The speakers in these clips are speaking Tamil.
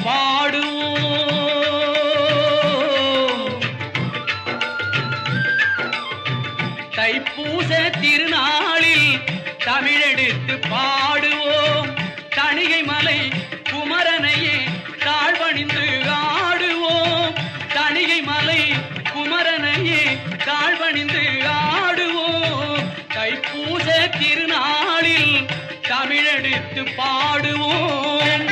பாடுவோம். தைப்பூச திருநாளில் தமிழெடுத்து பாடுவோம். தணிகை மலை குமரனையே தாழ்வணிந்து ஆடுவோம். தணிகை மலை குமரனையே தாழ்வணிந்து ஆடுவோம். தைப்பூச திருநாளில் தமிழெடுத்து பாடுவோம்.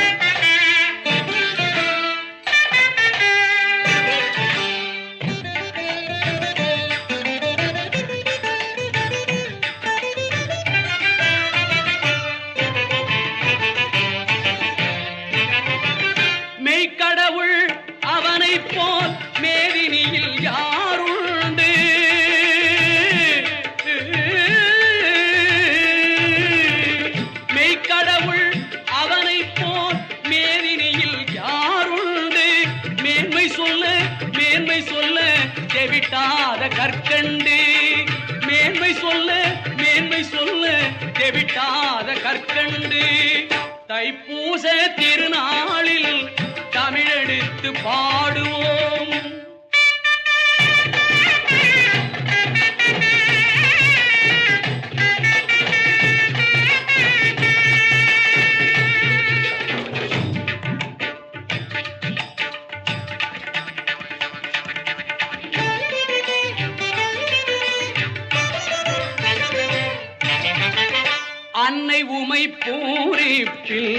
மெய்க்கடவுள் அவனை போல் மேதினியில் யாருண்டு? மெய்க்கடவுள் அவனை போல் மேதினியில் யாருண்டு? மேன்மை சொல்ல தெவிட்டாத கற்கண்டு. மேன்மை சொல்ல தெவிட்டாத கற்கண்டு. தைப்பூச திருநாளில் தமிழெடுத்து பாடுவோம். அன்னை உமை பூரிப்பில்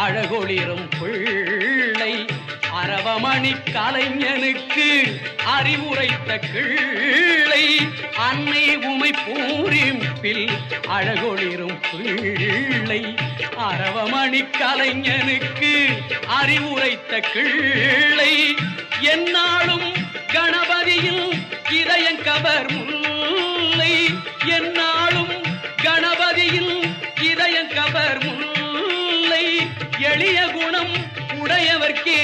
அழகொளிரும் பிள்ளை அரவமணி கலைஞனுக்கு அறிவுரைத்த கிள்ளை. அன்னை உமை பூரிப்பில் அழகொளிரும் பிள்ளை அரவமணி கலைஞனுக்கு அறிவுரைத்த கிள்ளை. என்னாலும் கணபதியில் இதயங்கவர் முல்லை. என்னாலும் கணபதியில் இதயங்கவர் முல்லை. எளிய குணம் உடையவர்க்கே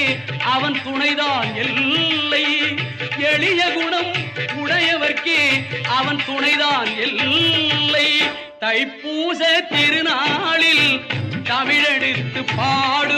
அவன் துணைதான் எல்லை. எளிய குணம் உடையவர்க்கே அவன் துணைதான் எல்லை. தைப்பூச திருநாளில் தமிழெடுத்து பாடு